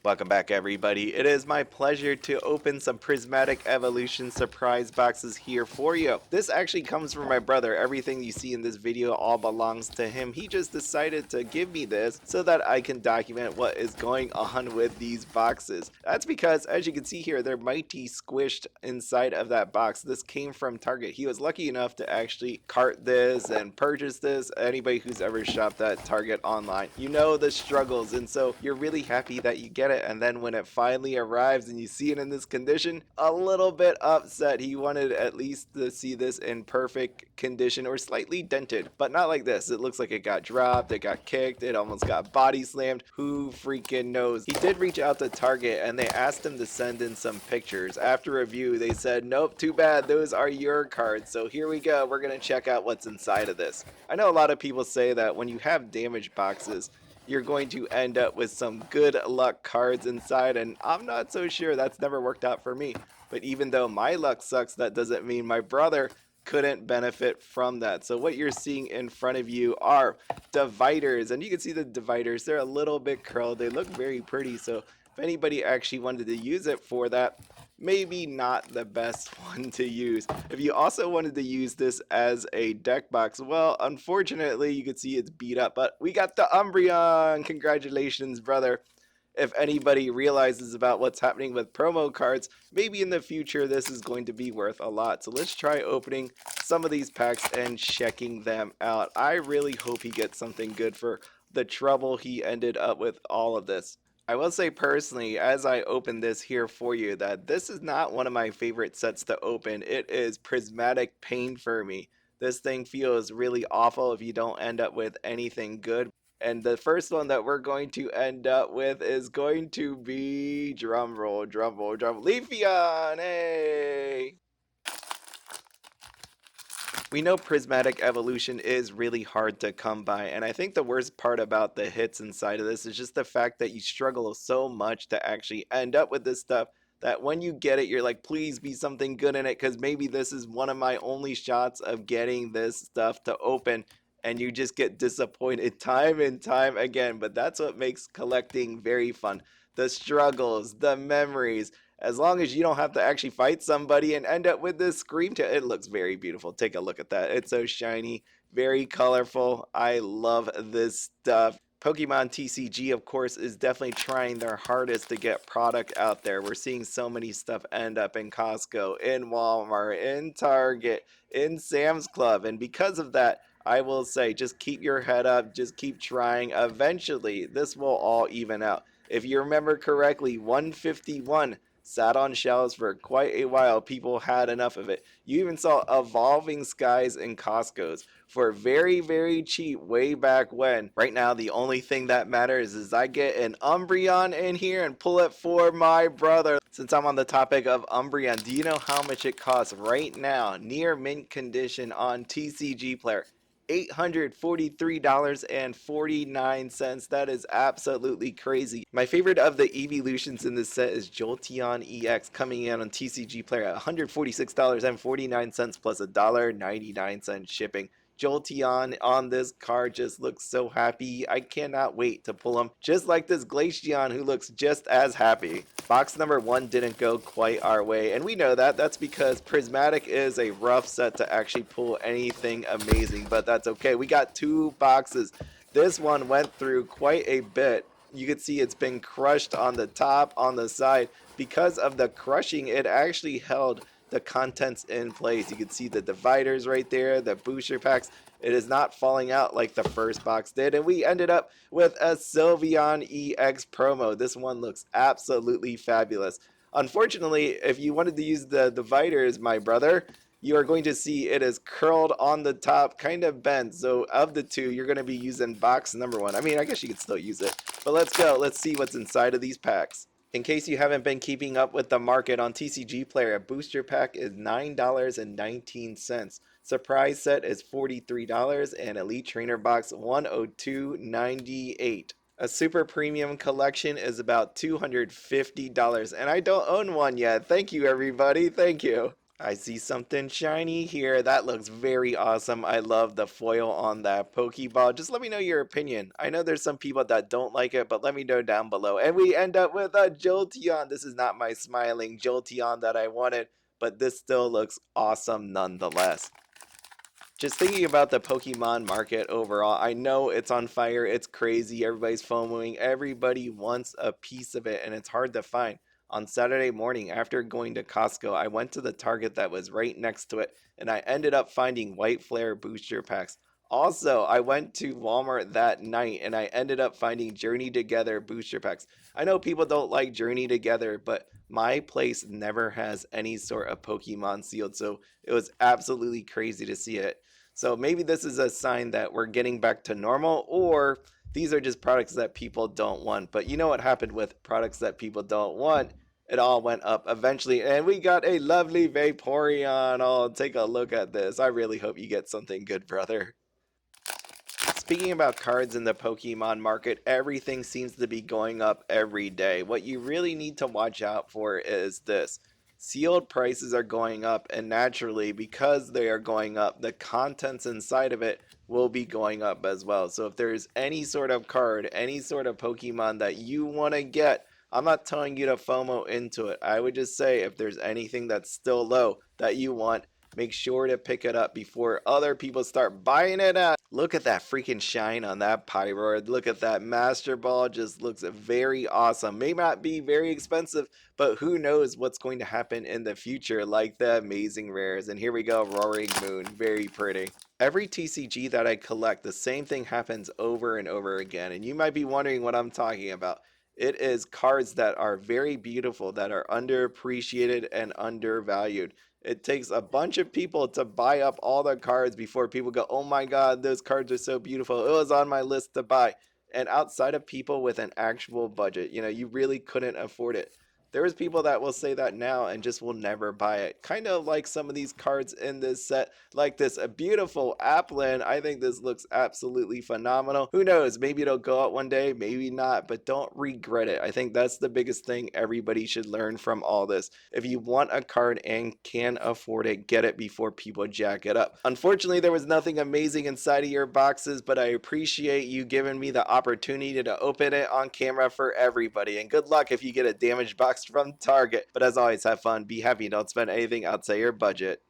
Welcome back, everybody. It is my pleasure to open some Prismatic Evolution surprise boxes here for you. This actually comes from my brother. Everything you see in this video all belongs to him. He just decided to give me this so that I can document what is going on with these boxes. That's because, as you can see here, they're mighty squished inside of that box. This came from Target. He was lucky enough to actually cart this and purchase this. Anybody who's ever shopped at Target online, you know the struggles, and so you're really happy that you get it. And then when it finally arrives and you see it in this condition, a little bit upset. He wanted at least to see this in perfect condition or slightly dented, but not like this. It looks like it got dropped, it got kicked, it almost got body slammed. Who freaking knows? He did reach out to Target and they asked him to send in some pictures. After review, they said, nope, too bad, those are your cards. So here we go, we're gonna check out what's inside of this. I know a lot of people say that when you have damaged boxes, you're going to end up with some good luck cards inside, and I'm not so sure. That's never worked out for me. But even though my luck sucks, that doesn't mean my brother couldn't benefit from that. So what you're seeing in front of you are dividers, and you can see the dividers, they're a little bit curled, they look very pretty. So if anybody actually wanted to use it for that, maybe not the best one to use. If you also wanted to use this as a deck box, well, unfortunately you can see it's beat up, but we got the Umbreon. Congratulations, brother. If anybody realizes about what's happening with promo cards, maybe in the future this is going to be worth a lot. So let's try opening some of these packs and checking them out. I really hope he gets something good for the trouble he ended up with all of this. I will say personally, as I open this here for you, that this is not one of my favorite sets to open. It is prismatic pain for me. This thing feels really awful if you don't end up with anything good. And the first one that we're going to end up with is going to be, drum roll, drum roll, drum roll, Leafeon, hey! We know Prismatic Evolution is really hard to come by, and I think the worst part about the hits inside of this is just the fact that you struggle so much to actually end up with this stuff that when you get it, you're like, please be something good in it, because maybe this is one of my only shots of getting this stuff to open, and you just get disappointed time and time again. But that's what makes collecting very fun. The struggles, the memories, as long as you don't have to actually fight somebody and end up with this scream tail. It looks very beautiful. Take a look at that. It's so shiny, very colorful. I love this stuff. Pokemon TCG, of course, is definitely trying their hardest to get product out there. We're seeing so many stuff end up in Costco, in Walmart, in Target, in Sam's Club, and because of that, I will say, just keep your head up, just keep trying. Eventually, this will all even out. If you remember correctly, 151 sat on shelves for quite a while. People had enough of it. You even saw Evolving Skies in Costco's for very, very cheap way back when. Right now, the only thing that matters is I get an Umbreon in here and pull it for my brother. Since I'm on the topic of Umbreon, do you know how much it costs right now, near mint condition on TCG Player? $843.49. That is absolutely crazy. My favorite of the evolutions in this set is Jolteon EX, coming in on TCG Player at $146.49 plus $1.99 shipping. Jolteon on this card just looks so happy. I cannot wait to pull him, just like this Glaceon, who looks just as happy. Box number 1 didn't go quite our way, and we know that. That's because Prismatic is a rough set to actually pull anything amazing, but that's okay. We got 2 boxes. This one went through quite a bit. You can see it's been crushed on the top, on the side. Because of the crushing, it actually held the contents in place. You can see the dividers right there, the booster packs. It is not falling out like the first box did, and we ended up with a Sylveon EX promo. This one looks absolutely fabulous. Unfortunately, if you wanted to use the dividers, my brother, you are going to see it is curled on the top, kind of bent. So of the two, you're going to be using box number 1. I mean, I guess you could still use it, but let's go. Let's see what's inside of these packs. In case you haven't been keeping up with the market on TCG Player, a booster pack is $9.19. Surprise set is $43, and Elite Trainer Box $102.98. A super premium collection is about $250, and I don't own one yet. Thank you, everybody. Thank you. I see something shiny here. That looks very awesome. I love the foil on that Pokeball. Just let me know your opinion. I know there's some people that don't like it, but let me know down below. And we end up with a Jolteon. This is not my smiling Jolteon that I wanted, but this still looks awesome nonetheless. Just thinking about the Pokemon market overall, I know it's on fire, it's crazy, everybody's FOMOing, everybody wants a piece of it, and it's hard to find. On Saturday morning, after going to Costco, I went to the Target that was right next to it, and I ended up finding White Flare booster packs. Also, I went to Walmart that night and I ended up finding Journey Together booster packs. I know people don't like Journey Together, but my place never has any sort of Pokemon sealed, so it was absolutely crazy to see it. So maybe this is a sign that we're getting back to normal, or these are just products that people don't want. But you know what happened with products that people don't want? It all went up eventually, and we got a lovely Vaporeon. Oh, take a look at this. I really hope you get something good, brother. Speaking about cards in the Pokemon market, everything seems to be going up every day. What you really need to watch out for is this. Sealed prices are going up, and naturally, because they are going up, the contents inside of it will be going up as well. So if there's any sort of card, any sort of Pokemon that you want to get, I'm not telling you to FOMO into it. I would just say if there's anything that's still low that you want, make sure to pick it up before other people start buying it out. Look at that freaking shine on that Pyroid. Look at that Master Ball. Just looks very awesome. May not be very expensive, but who knows what's going to happen in the future, like the amazing rares. And here we go, Roaring Moon. Very pretty. Every TCG that I collect, the same thing happens over and over again. And you might be wondering what I'm talking about. It is cards that are very beautiful, that are underappreciated and undervalued. It takes a bunch of people to buy up all the cards before people go, oh my god, those cards are so beautiful. It was on my list to buy. And outside of people with an actual budget, you really couldn't afford it. There's people that will say that now and just will never buy it. Kind of like some of these cards in this set, like this a beautiful Applin. I think this looks absolutely phenomenal. Who knows? Maybe it'll go out one day, maybe not, but don't regret it. I think that's the biggest thing everybody should learn from all this. If you want a card and can afford it, get it before people jack it up. Unfortunately, there was nothing amazing inside of your boxes, but I appreciate you giving me the opportunity to open it on camera for everybody. And good luck if you get a damaged box from Target. But as always, have fun, be happy, don't spend anything outside your budget.